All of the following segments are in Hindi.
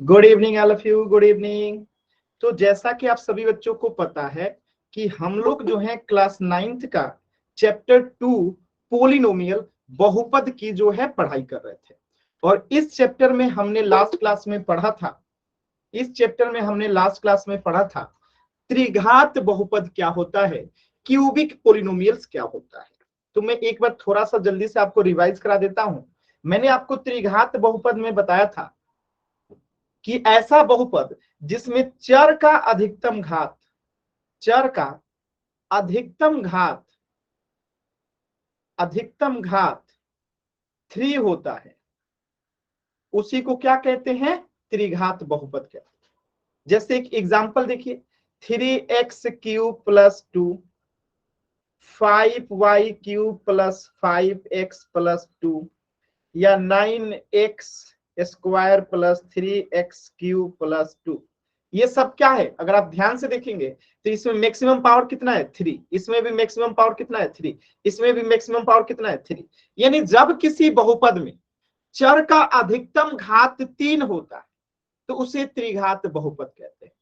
Good evening all of you, good evening. तो जैसा कि आप सभी बच्चों को पता है कि हम लोग जो है क्लास 9th का चैप्टर 2 पोलिनोमियल बहुपद की जो है पढ़ाई कर रहे थे। और इस चैप्टर में हमने लास्ट क्लास में पढ़ा था, त्रिघात बहुपद क्या होता है, क्यूबिक पोलिनोमियल्स क्या होता है। तो मैं एक बार थोड़ा सा जल्दी से आपको रिवाइज करा देता हूं। मैंने आपको त्रिघात बहुपद में बताया था कि ऐसा बहुपद जिसमें चर का अधिकतम घात 3 होता है, उसी को क्या कहते हैं, त्रिघात बहुपद कहते हैं। जैसे एक एग्जांपल देखिए, 3x³ + 5y³ + 5x + 2 या 9x² + 3x³ + 2। ये सब क्या है, अगर आप ध्यान से देखेंगे तो इसमें मैक्सिमम पावर कितना है, 3। इसमें भी मैक्सिमम पावर कितना है, 3। इसमें भी मैक्सिमम पावर कितना है, 3। यानी जब किसी बहुपद में चर का अधिकतम घात 3 होता है तो उसे त्रिघात बहुपद कहते हैं।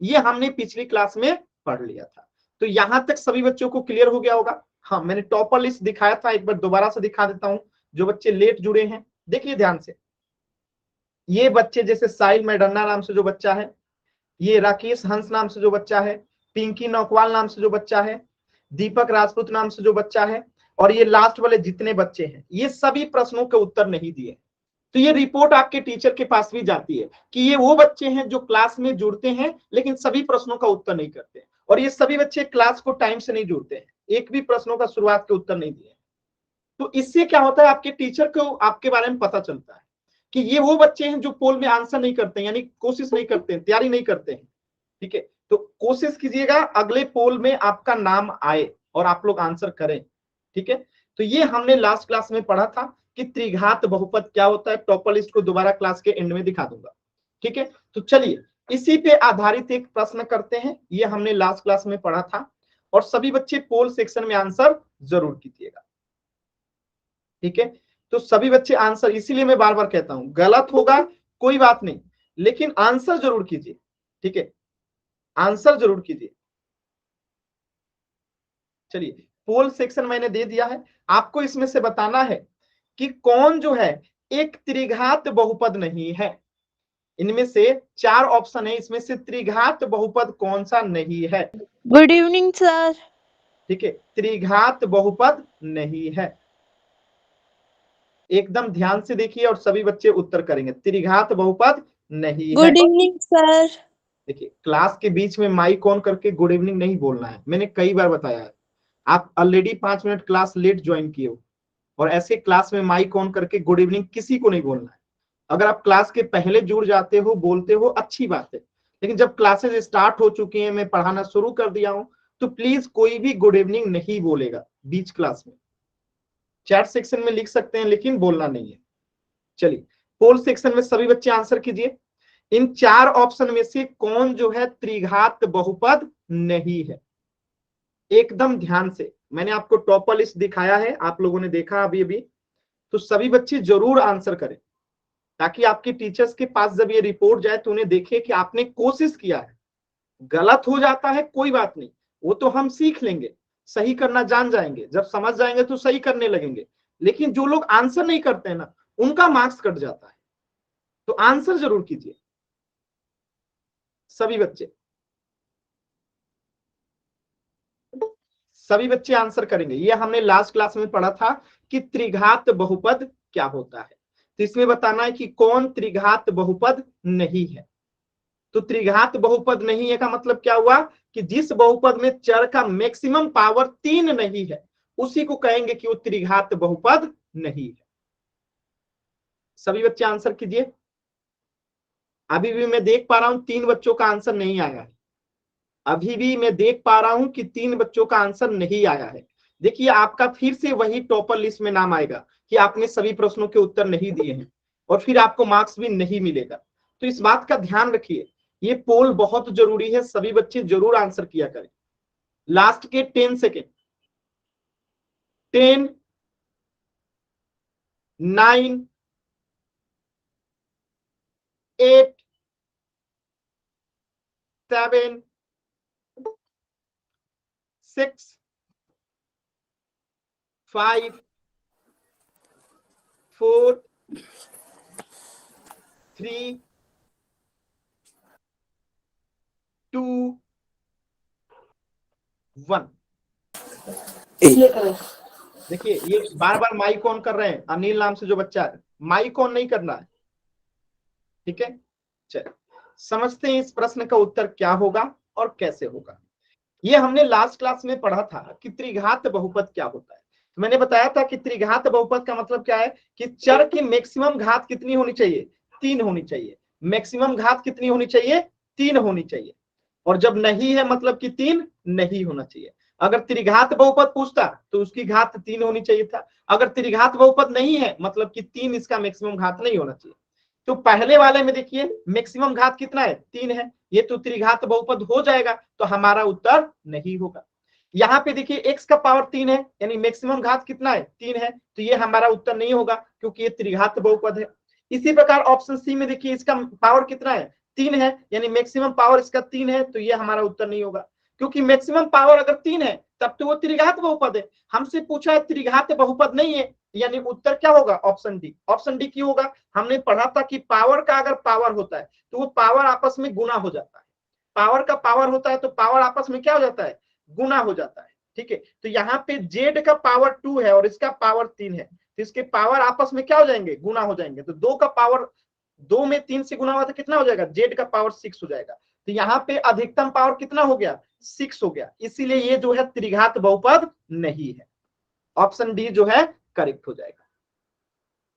ये हमने पिछली क्लास में पढ़ लिया था। तो यहां तक सभी बच्चों को क्लियर हो गया होगा। हाँ, मैंने टॉपर लिस्ट दिखाया था, एक बार दोबारा से दिखा देता हूं। जो बच्चे लेट जुड़े हैं देखिए ध्यान से, ये बच्चे जैसे साहिल मैडन्ना नाम से जो बच्चा है, ये राकेश हंस नाम से जो बच्चा है, पिंकी नौकवाल नाम से जो बच्चा है, दीपक राजपूत नाम से जो बच्चा है, और ये लास्ट वाले जितने बच्चे हैं, ये सभी प्रश्नों के उत्तर नहीं दिए। तो ये रिपोर्ट आपके टीचर के पास भी जाती है कि ये वो बच्चे हैं जो क्लास में जुड़ते हैं लेकिन सभी प्रश्नों का उत्तर नहीं करते हैं, और ये सभी बच्चे क्लास को टाइम से नहीं जुड़ते हैं, एक भी प्रश्नों का शुरुआत के उत्तर नहीं दिए। तो इससे क्या होता है, आपके टीचर को आपके बारे में पता चलता है कि ये वो बच्चे हैं जो पोल में आंसर नहीं करते हैं, यानी कोशिश नहीं करते हैं, तैयारी नहीं करते हैं। ठीक है, तो कोशिश कीजिएगा अगले पोल में आपका नाम आए और आप लोग आंसर करें। ठीक है, तो ये हमने लास्ट क्लास में पढ़ा था कि त्रिघात बहुपद क्या होता है। टॉपर लिस्ट को दोबारा क्लास के एंड में दिखा दूंगा। ठीक है, तो चलिए इसी पे आधारित एक प्रश्न करते हैं, ये हमने लास्ट क्लास में पढ़ा था, और सभी बच्चे पोल सेक्शन में आंसर जरूर कीजिएगा। ठीक है, तो सभी बच्चे आंसर, इसीलिए मैं बार बार कहता हूं गलत होगा कोई बात नहीं, लेकिन आंसर जरूर कीजिए। ठीक है, आंसर जरूर कीजिए। चलिए, पोल सेक्शन मैंने दे दिया है, आपको इसमें से बताना है कि कौन जो है एक त्रिघात बहुपद नहीं है। इनमें से 4 ऑप्शन है, इसमें से त्रिघात बहुपद कौन सा नहीं है। Good evening sir. ठीक है, त्रिघात बहुपद नहीं है। एकदम ध्यान से देखिए और सभी बच्चे उत्तर करेंगे, त्रिघात बहुपद नहीं है। Good evening sir. देखिए, क्लास के बीच में माइक ऑन करके गुड इवनिंग नहीं बोलना है, मैंने कई बार बताया है। आप already 5 minute class late join किए हो, और ऐसे क्लास में माइक ऑन करके गुड इवनिंग किसी को नहीं बोलना है। अगर आप क्लास के पहले जुड़ जाते हो, बोलते हो, अच्छी बात है, लेकिन जब क्लासेस स्टार्ट हो चुकी हैं, मैं पढ़ाना शुरू कर दिया हूं, तो प्लीज कोई भी गुड इवनिंग नहीं बोलेगा बीच क्लास में। चैट सेक्शन में लिख सकते हैं लेकिन बोलना नहीं है। चलिए, पोल सेक्शन में सभी बच्चे आंसर कीजिए, इन 4 ऑप्शन में से कौन जो है त्रिघात बहुपद नहीं है। एकदम ध्यान से, मैंने आपको टॉपर लिस्ट दिखाया है, आप लोगों ने देखा अभी अभी, तो सभी बच्चे जरूर आंसर करें, ताकि आपके टीचर्स के पास जब ये रिपोर्ट जाए तो उन्हें देखे कि आपने कोशिश किया है। गलत हो जाता है कोई बात नहीं, वो तो हम सीख लेंगे, सही करना जान जाएंगे, जब समझ जाएंगे तो सही करने लगेंगे। लेकिन जो लोग आंसर नहीं करते हैं ना, उनका मार्क्स कट जाता है। तो आंसर जरूर कीजिए सभी बच्चे, सभी बच्चे आंसर करेंगे। ये हमने लास्ट क्लास में पढ़ा था कि त्रिघात बहुपद क्या होता है। तो इसमें बताना है कि कौन त्रिघात बहुपद नहीं है। तो त्रिघात बहुपद नहीं है का मतलब क्या हुआ, कि जिस बहुपद में चर का मैक्सिमम पावर 3 नहीं है, उसी को कहेंगे कि वो त्रिघात बहुपद नहीं है। सभी बच्चे आंसर कीजिए। अभी भी मैं देख पा रहा हूं 3 बच्चों का आंसर नहीं आया है। अभी भी मैं देख पा रहा हूं कि 3 बच्चों का आंसर नहीं आया है। देखिए, आपका फिर से वही टॉपर लिस्ट में नाम आएगा कि आपने सभी प्रश्नों के उत्तर नहीं दिए हैं, और फिर आपको मार्क्स भी नहीं मिलेगा। तो इस बात का ध्यान रखिए, ये पोल बहुत जरूरी है, सभी बच्चे जरूर आंसर किया करें। लास्ट के 10 सेकेंड, 10, 9, 8, 7 6 5 4 3 2 1। देखिए ये बार बार माइक ऑन कर रहे हैं, अनिल नाम से जो बच्चा है, माइक ऑन नहीं करना है, ठीक है। चलिए समझते हैं इस प्रश्न का उत्तर क्या होगा और कैसे होगा। ये हमने लास्ट क्लास में पढ़ा था कि त्रिघात बहुपद क्या होता है। तो मैंने बताया था कि त्रिघात बहुपद का मतलब क्या है कि चर की मैक्सिमम घात कितनी होनी चाहिए, 3 होनी चाहिए। मैक्सिमम घात कितनी होनी चाहिए, 3 होनी चाहिए। और जब नहीं है मतलब कि 3 नहीं होना चाहिए। अगर त्रिघात बहुपद पूछता तो उसकी घात 3 होनी चाहिए था। अगर त्रिघात बहुपद नहीं है मतलब कि 3 इसका मैक्सिमम घात नहीं होना चाहिए। तो पहले वाले में देखिए मैक्सिमम घात कितना है, 3 है, ये तो त्रिघात बहुपद हो जाएगा, तो हमारा उत्तर नहीं होगा। यहाँ पे देखिए x का पावर 3 है, यानी मैक्सिमम घात कितना है, 3 है, तो ये हमारा उत्तर नहीं होगा क्योंकि ये त्रिघात बहुपद है। इसी प्रकार ऑप्शन सी में देखिए इसका पावर कितना है, 3 है, यानी मैक्सिमम पावर इसका 3 है, तो ये हमारा उत्तर नहीं होगा क्योंकि मैक्सिमम पावर अगर 3 है तब तो वो त्रिघात बहुपद है। हमसे पूछा है त्रिघात बहुपद नहीं है, यानी उत्तर क्या होगा, ऑप्शन डी। ऑप्शन डी क्यों होगा, हमने पढ़ा था कि पावर का अगर पावर होता है तो वो पावर आपस में गुना हो जाता है। पावर का पावर होता है तो पावर आपस में क्या हो जाता है, गुना हो जाता है, ठीक है। तो यहाँ पे जेड का पावर 2 है और इसका पावर 3 है, तो इसके पावर आपस में क्या हो जाएंगे, गुना हो जाएंगे। तो 2 का पावर 2 में 3 से गुना हुआ तो कितना हो जाएगा, जेड का पावर 6 हो जाएगा। तो यहाँ पे अधिकतम पावर कितना हो गया, 6 हो गया। इसीलिए ये जो है त्रिघात बहुपद नहीं है। ऑप्शन डी जो है करेक्ट हो जाएगा।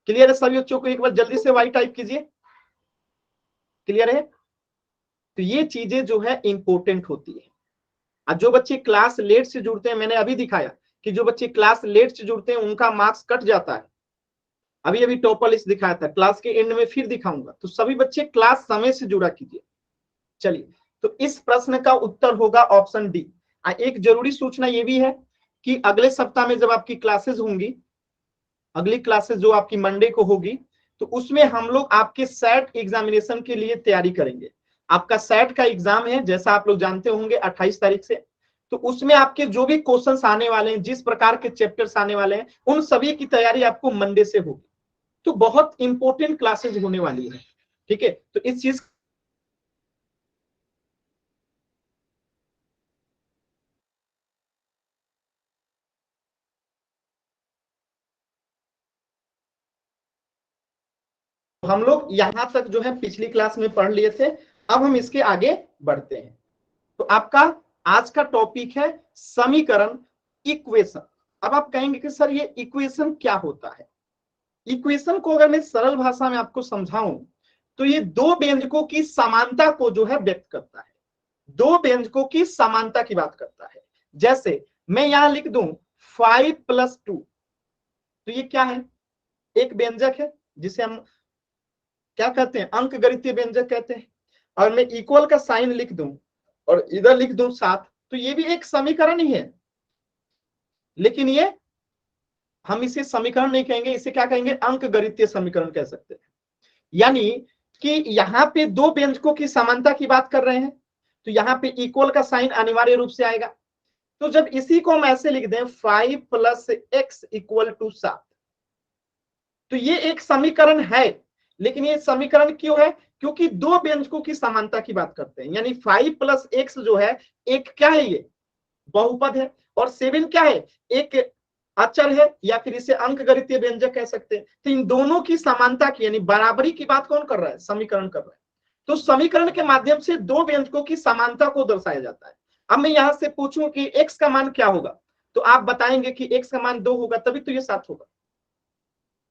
क्लियर है सभी बच्चों को, एक बार जल्दी से वाई टाइप कीजिए। क्लियर है। तो ये चीजें जो है इंपॉर्टेंट होती है। और जो बच्चे क्लास लेट से जुड़ते हैं, मैंने अभी दिखाया कि जो बच्चे क्लास लेट से जुड़ते हैं उनका मार्क्स कट जाता है। अभी अभी टॉपर लिस्ट दिखाया था, क्लास के एंड में फिर दिखाऊंगा। तो सभी बच्चे क्लास समय से जुड़ा कीजिए। चलिए तो इस प्रश्न का उत्तर होगा ऑप्शन डी। एक जरूरी सूचना ये भी है कि अगले सप्ताह में जब आपकी क्लासेस होंगी, अगली क्लासेस जो आपकी मंडे को होगी, तो उसमें हम लोग आपके सेट एग्जामिनेशन के लिए तैयारी करेंगे। आपका सेट का एग्जाम है, जैसा आप लोग जानते होंगे 28 तारीख से। तो उसमें आपके जो भी क्वेश्चंस आने वाले हैं, जिस प्रकार के चैप्टर्स आने वाले हैं, उन सभी की तैयारी आपको मंडे से होगी। तो बहुत इंपॉर्टेंट क्लासेज होने वाली है, ठीक है। तो इस चीज हम लोग यहां तक जो है पिछली क्लास में पढ़ लिए थे। अब हम इसके आगे बढ़ते हैं। तो आपका आज का टॉपिक है समीकरण, इक्वेशन। अब आप कहेंगे कि सर ये इक्वेशन क्या होता है। इक्वेशन को अगर मैं सरल भाषा में आपको समझाऊं तो ये दो व्यंजकों की समानता को जो है व्यक्त करता है। दो व्यंजकों की समानता की बात करता है। जैसे मैं यहां लिख दूं 5 + 2, तो ये क्या है, एक व्यंजक है जिसे हम क्या कहते हैं, अंकगणितीय व्यंजक कहते हैं। और मैं इक्वल का साइन लिख दूं और इधर लिख दूं 7, तो ये भी एक समीकरण ही है। लेकिन ये हम इसे समीकरण नहीं कहेंगे, इसे क्या कहेंगे, अंकगणितीय समीकरण कह सकते हैं। यानी कि यहाँ पे दो व्यंजकों की समानता की बात कर रहे हैं, तो यहाँ पे इक्वल का साइन अनिवार्य रूप से आएगा। तो जब इसी को हम ऐसे लिख दें 5 + x = 7, तो ये एक समीकरण है। लेकिन ये समीकरण क्यों है, क्योंकि दो व्यंजकों की समानता की बात करते हैं। यानी 5 + x जो है एक क्या है, ये बहुपद है। और 7 क्या है, एक अचर है, या फिर इसे अंकगणितीय व्यंजक कह सकते हैं। तो इन दोनों की समानता की यानी बराबरी की बात कौन कर रहा है, समीकरण कर रहा है। तो समीकरण के माध्यम से दो व्यंजकों की समानता को दर्शाया जाता है। अब मैं यहां से पूछूं कि x का मान क्या होगा, तो आप बताएंगे कि x का मान 2 होगा, तभी तो ये 7 होगा,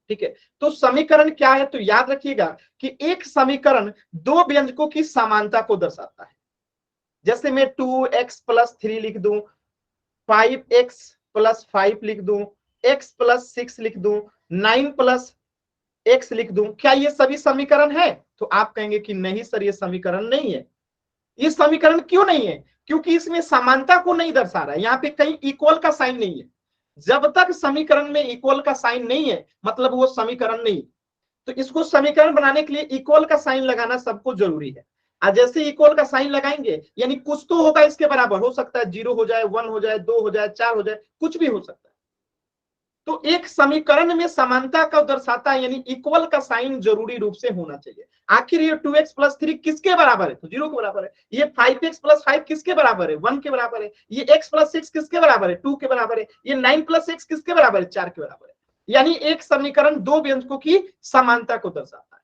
ठीक है। तो समीकरण क्या है, तो याद रखिएगा कि एक समीकरण दो व्यंजकों की समानता को दर्शाता है। जैसे मैं 2x + 3 लिख दूं, 5x + 5 लिख दूं, x + 6 लिख दूं, 9 + x लिख दूं, क्या ये सभी समीकरण है? तो आप कहेंगे कि नहीं सर, ये समीकरण नहीं है। ये समीकरण क्यों नहीं है, क्योंकि इसमें समानता को नहीं दर्शा रहा है। यहाँ पे कहीं इक्वल का साइन नहीं है। जब तक समीकरण में इक्वल का साइन नहीं है मतलब वो समीकरण नहीं। तो इसको समीकरण बनाने के लिए इक्वल का साइन लगाना सबको जरूरी है। जैसे इक्वल का साइन लगाएंगे यानी कुछ तो होगा इसके बराबर, हो सकता है 0 हो जाए, 1 हो जाए, 2 हो जाए, 4 हो जाए, कुछ भी हो सकता है। तो एक समीकरण में समानता का दर्शाता है, यानी इक्वल का साइन जरूरी रूप से होना चाहिए। आखिर ये 2x + 3 किसके बराबर है? तो 0 के बराबर है। ये 5x + 5 किसके बराबर है? 1 के बराबर है। ये x + 6 किसके बराबर है? 2 के बराबर है। ये 9 + x किसके बराबर है? 4 के बराबर है। यानी एक समीकरण दो व्यंजकों की समानता को दर्शाता है।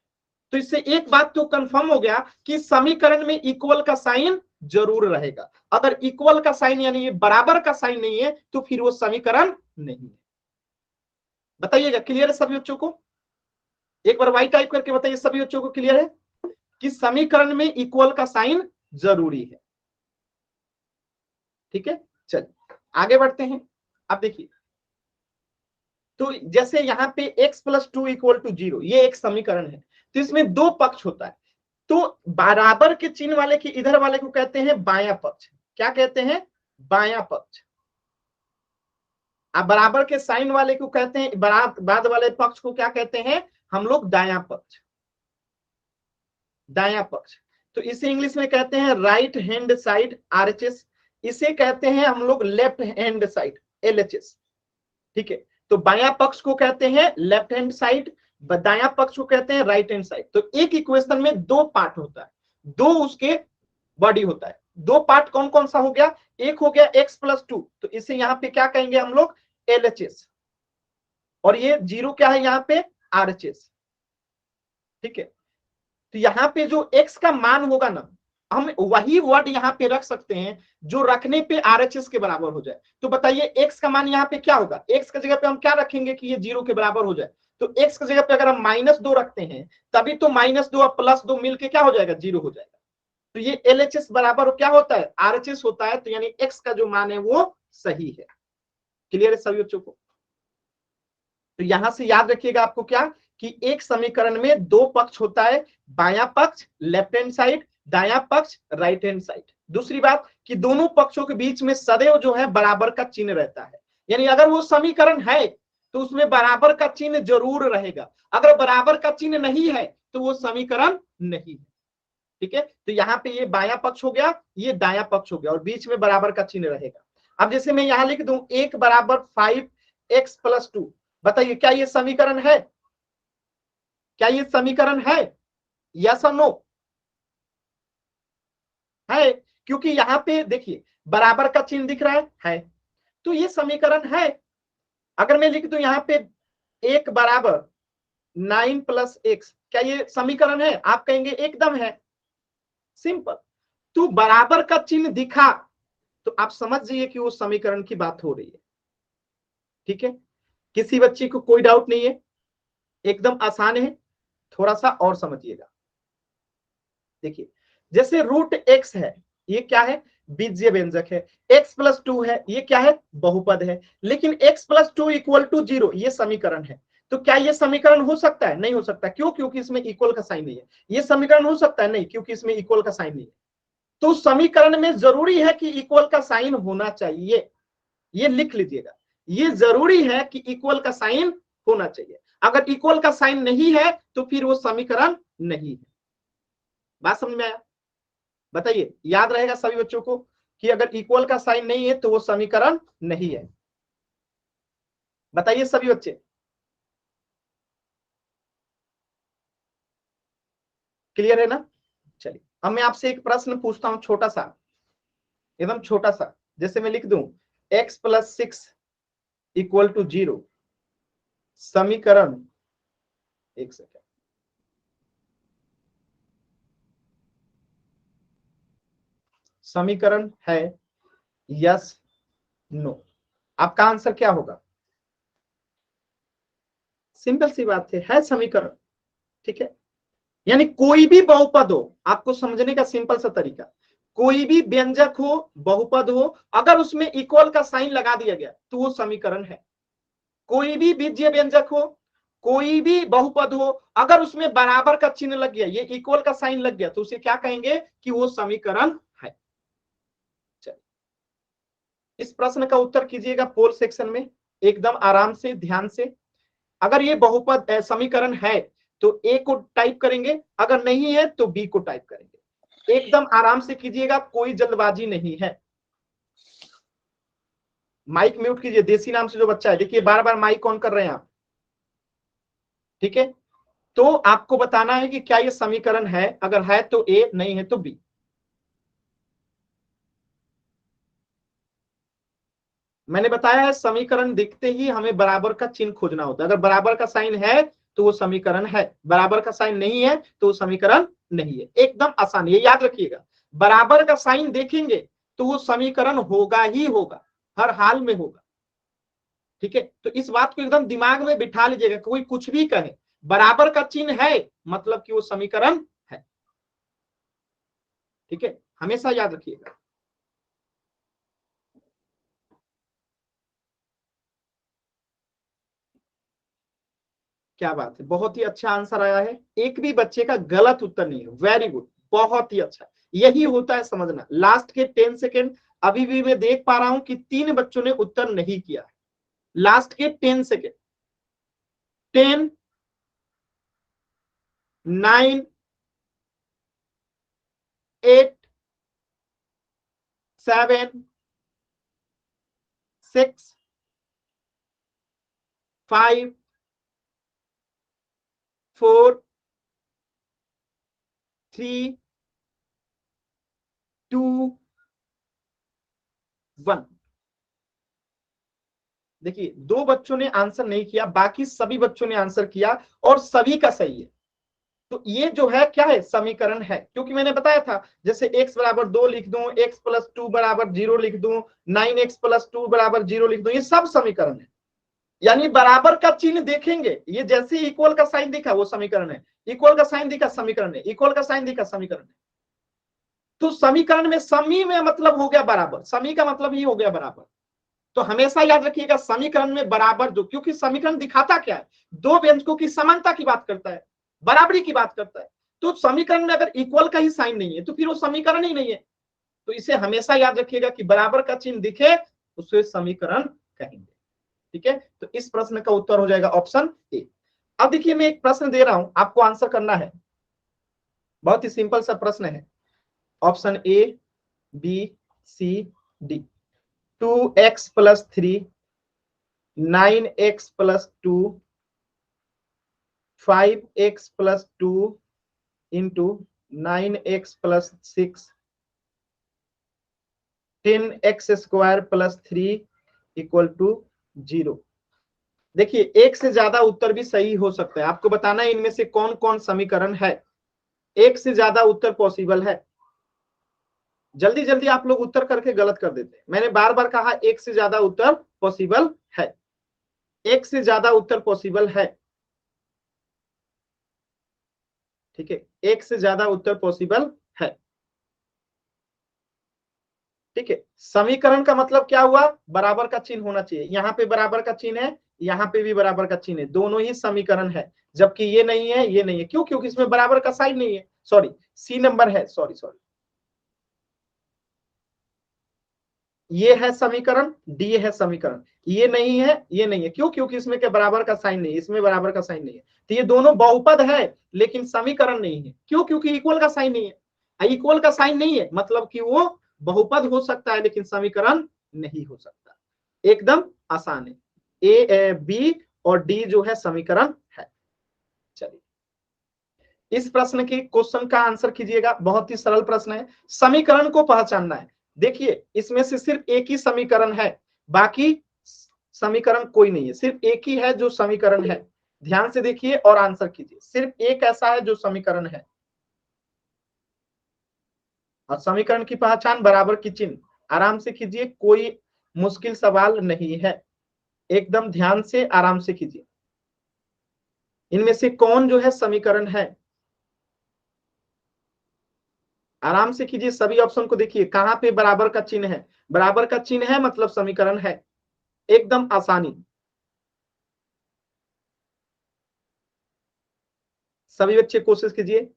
तो इससे एक बात तो कंफर्म हो गया कि समीकरण में इक्वल का साइन जरूर रहेगा। अगर इक्वल का साइन यानी ये बराबर का साइन नहीं है तो फिर वो समीकरण नहीं है। बताइएगा, क्लियर है सभी बच्चों को? एक बार वाई टाइप करके बताइए, सभी बच्चों को क्लियर है कि समीकरण में इक्वल का साइन जरूरी है। ठीक है, चलिए आगे बढ़ते हैं। अब देखिए, तो जैसे यहां पे x + 2 = 0, ये एक समीकरण है। तो इसमें दो पक्ष होता है। तो बराबर के चिन्ह वाले के इधर वाले को कहते हैं बायां पक्ष। क्या कहते हैं? बायां पक्ष। अब बराबर के साइन वाले को कहते हैं, बाद वाले पक्ष को क्या कहते हैं हम लोग? दायां पक्ष। दायां पक्ष। तो इसे इंग्लिश में कहते हैं राइट हैंड साइड, RHS। इसे कहते हैं हम लोग लेफ्ट हैंड साइड, LHS। ठीक है, तो बायां पक्ष को कहते हैं लेफ्ट हैंड साइड, दायां पक्ष को कहते हैं राइट हैंड साइड। तो एक इक्वेशन में दो पार्ट होता है, दो उसके बॉडी होता है। दो पार्ट कौन कौन सा हो गया? एक हो गया x + 2, तो इसे यहां पे क्या कहेंगे हम लोग? LHS। और ये 0 क्या है यहाँ पे? RHS। ठीक है, तो यहाँ पे जो x का मान होगा ना, हम वही वर्ड यहाँ पे रख सकते हैं जो रखने पे RHS के बराबर हो जाए। तो बताइए x का मान यहाँ पे क्या होगा? x की जगह पे हम क्या रखेंगे कि ये 0 के बराबर हो जाए? तो x की जगह पे अगर हम -2 रखते हैं तभी तो -2 और +2 मिलके क्या हो जाएगा? 0 हो जाएगा। तो ये LHS बराबर क्या होता है? RHS होता है। तो यानी x का जो मान है वो सही है। क्लियर है सभी बच्चों को? तो यहां से याद रखिएगा आपको क्या, कि एक समीकरण में दो पक्ष होता है, बायां पक्ष लेफ्ट हैंड साइड, दायां पक्ष राइट हैंड साइड। दूसरी बात कि दोनों पक्षों के बीच में सदैव जो है बराबर का चिन्ह रहता है। यानी अगर वो समीकरण है तो उसमें बराबर का चिन्ह जरूर रहेगा। अगर बराबर का चिन्ह नहीं है तो वो समीकरण नहीं है। ठीक है, तो यहाँ पे ये बायां पक्ष हो गया, ये दायां पक्ष हो गया, और बीच में बराबर का चिन्ह रहेगा। अब जैसे मैं यहां लिख दूं 1 = 5x + 2, बताइए क्या ये समीकरण है? क्या ये समीकरण है? यस और नो? है, क्योंकि यहां पे देखिए बराबर का चिन्ह दिख रहा है, तो ये समीकरण है। अगर मैं लिख दूं यहां पे 1 = 9 + x, क्या ये समीकरण है? आप कहेंगे एकदम है, सिंपल। तो बराबर का चिन्ह दिखा तो आप समझ जाइए कि वो समीकरण की बात हो रही है। ठीक है, किसी बच्चे को कोई डाउट नहीं है? एकदम आसान है, थोड़ा सा और समझिएगा। देखिए, जैसे √x है, ये क्या है? बीजीय व्यंजक है। x + 2 है, ये क्या है? बहुपद है। लेकिन x + 2 = 0, ये समीकरण है। तो क्या ये समीकरण हो सकता है? नहीं हो सकता। क्यों? क्योंकि इसमें इक्वल का साइन नहीं है। ये समीकरण हो सकता है? नहीं, क्योंकि इसमें इक्वल का साइन नहीं है। तो समीकरण में जरूरी है कि इक्वल का साइन होना चाहिए। ये लिख लीजिएगा, ये जरूरी है कि इक्वल का साइन होना चाहिए। अगर इक्वल का साइन नहीं है तो फिर वो समीकरण नहीं है। बात समझ में आया? बताइए, याद रहेगा सभी बच्चों को कि अगर इक्वल का साइन नहीं है तो वो समीकरण नहीं है? बताइए सभी बच्चे, क्लियर है ना? चलिए, अब मैं आपसे एक प्रश्न पूछता हूं, छोटा सा, एकदम छोटा सा। जैसे मैं लिख दूं x + 6 = 0, समीकरण, एक सेकेंड, समीकरण है यस नो? आपका आंसर क्या होगा? सिंपल सी बात है समीकरण। ठीक है, यानी कोई भी बहुपद हो, आपको समझने का सिंपल सा तरीका, कोई भी व्यंजक हो, बहुपद हो, अगर उसमें इक्वल का साइन लगा दिया गया तो वो समीकरण है। कोई भी बीजीय व्यंजक हो, कोई भी बहुपद हो, अगर उसमें बराबर का चिन्ह लग गया, ये इक्वल का साइन लग गया, तो उसे क्या कहेंगे कि वो समीकरण है। चलिए, इस प्रश्न का उत्तर कीजिएगा पोल सेक्शन में, एकदम आराम से, ध्यान से। अगर ये बहुपद समीकरण है तो ए को टाइप करेंगे, अगर नहीं है तो बी को टाइप करेंगे। एकदम आराम से कीजिएगा, कोई जल्दबाजी नहीं है। माइक म्यूट कीजिए, देसी नाम से जो बच्चा है, देखिए बार बार माइक ऑन कर रहे हैं आप, ठीक है। तो आपको बताना है कि क्या ये समीकरण है, अगर है तो ए, नहीं है तो बी। मैंने बताया है समीकरण दिखते ही हमें बराबर का चिन्ह खोजना होता है। अगर बराबर का साइन है तो वो समीकरण है, बराबर का साइन नहीं है तो वो समीकरण नहीं है। एकदम आसान, ये याद रखिएगा। बराबर का साइन देखेंगे तो वो समीकरण होगा ही होगा, हर हाल में होगा, ठीक है। तो इस बात को एकदम दिमाग में बिठा लीजिएगा, कोई कुछ भी कहे, बराबर का चिन्ह है मतलब कि वो समीकरण है, ठीक है, हमेशा याद रखिएगा। क्या बात है, बहुत ही अच्छा आंसर आया है, एक भी बच्चे का गलत उत्तर नहीं है, वेरी गुड, बहुत ही अच्छा। यही होता है समझना। लास्ट के 10 सेकेंड अभी भी मैं देख पा रहा हूं कि 3 बच्चों ने उत्तर नहीं किया है। लास्ट के 10 सेकेंड, 10, 9, 8, 7, 6, 5, 4, 3, 2, 1। देखिए 2 बच्चों ने आंसर नहीं किया, बाकी सभी बच्चों ने आंसर किया और सभी का सही है। तो ये जो है क्या है, समीकरण है, क्योंकि मैंने बताया था जैसे x बराबर 2 लिख दूं, x प्लस 2 बराबर 0 लिख दूं, 9x प्लस 2 बराबर 0 लिख दूं, ये सब समीकरण है। यानी बराबर का चिन्ह देखेंगे, ये जैसे इक्वल का साइन दिखा वो समीकरण है, इक्वल का साइन दिखा समीकरण है, इक्वल का साइन दिखा समीकरण है। तो समीकरण में समी में मतलब हो गया बराबर, समी का मतलब ही हो गया बराबर। तो हमेशा याद रखिएगा समीकरण में बराबर जो, क्योंकि समीकरण दिखाता क्या है, दो व्यंजकों की समानता की बात करता है, बराबरी की बात करता है। तो समीकरण में अगर इक्वल का ही साइन नहीं है तो फिर वो समीकरण ही नहीं है। तो इसे हमेशा याद रखिएगा कि बराबर का चिन्ह दिखे उसे समीकरण कहेंगे, ठीक है। तो इस प्रश्न का उत्तर हो जाएगा ऑप्शन ए। अब देखिए मैं एक प्रश्न दे रहा हूं, आपको आंसर करना है, बहुत ही सिंपल सा प्रश्न है। Option A, B, C, D. 2x plus 3, 9x plus 2, 5x plus 2 into 9x plus 6, 10x square plus 3 equal to 0। देखिए एक से ज्यादा उत्तर भी सही हो सकता है, आपको बताना है इनमें से कौन कौन समीकरण है। एक से ज्यादा उत्तर पॉसिबल है। जल्दी जल्दी आप लोग उत्तर करके गलत कर देते हैं। मैंने बार बार कहा एक से ज्यादा उत्तर पॉसिबल है, एक से ज्यादा उत्तर पॉसिबल है, ठीक है, एक से ज्यादा उत्तर पॉसिबल है, ठीक है। समीकरण का मतलब क्या हुआ, बराबर का चिन्ह होना चाहिए, यहाँ पे बराबर का चिन्ह है, यहाँ पे भी बराबर का चिन्ह है, दोनों ही समीकरण है। जबकि ये नहीं है, ये नहीं है, क्यों, क्योंकि इसमें बराबर का साइन नहीं है, सॉरी सी नंबर है, सॉरी सॉरी, ये है समीकरण, डी है समीकरण, ये नहीं है, ये नहीं है, क्यों, क्योंकि इसमें क्या बराबर का साइन नहीं है, इसमें बराबर का साइन नहीं है। तो ये दोनों बहुपद है लेकिन समीकरण नहीं है, क्यों, क्योंकि इक्वल का साइन नहीं है। इक्वल का साइन नहीं है मतलब कि वो बहुपद हो सकता है लेकिन समीकरण नहीं हो सकता। एकदम आसान है, ए, बी और डी जो है समीकरण है। चलिए इस प्रश्न की क्वेश्चन का आंसर कीजिएगा, बहुत ही सरल प्रश्न है, समीकरण को पहचानना है। देखिए इसमें से सिर्फ एक ही समीकरण है, बाकी समीकरण कोई नहीं है, सिर्फ एक ही है जो समीकरण है। ध्यान से देखिए और आंसर कीजिए, सिर्फ एक ऐसा है जो समीकरण है। और समीकरण की पहचान बराबर की चिन्ह, आराम से कीजिए, कोई मुश्किल सवाल नहीं है, एकदम ध्यान से आराम से कीजिए। इनमें से कौन जो है समीकरण है, आराम से कीजिए, सभी ऑप्शन को देखिए कहां पे बराबर का चिन्ह है, बराबर का चिन्ह है मतलब समीकरण है, एकदम आसानी। सभी बच्चे कोशिश कीजिए।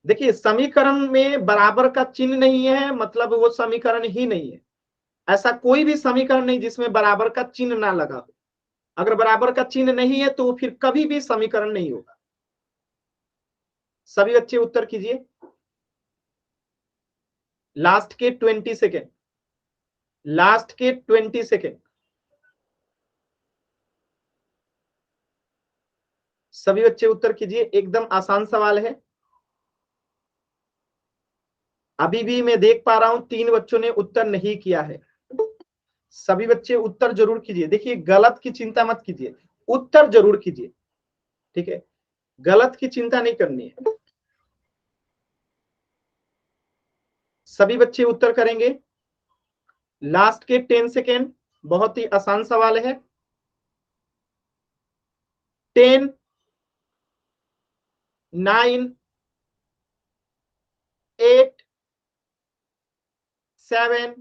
देखिए समीकरण में बराबर का चिन्ह नहीं है मतलब वो समीकरण ही नहीं है। ऐसा कोई भी समीकरण नहीं जिसमें बराबर का चिन्ह ना लगा हो। अगर बराबर का चिन्ह नहीं है तो फिर कभी भी समीकरण नहीं होगा। सभी बच्चे उत्तर कीजिए। लास्ट के 20 सेकेंड, लास्ट के 20 सेकेंड। सभी बच्चे उत्तर कीजिए, एकदम आसान सवाल है। अभी भी मैं देख पा रहा हूं 3 बच्चों ने उत्तर नहीं किया है। सभी बच्चे उत्तर जरूर कीजिए। देखिए गलत की चिंता मत कीजिए, उत्तर जरूर कीजिए, ठीक है, गलत की चिंता नहीं करनी है। सभी बच्चे उत्तर करेंगे। लास्ट के 10 सेकेंड, बहुत ही आसान सवाल है। 10, 9, 8, 7,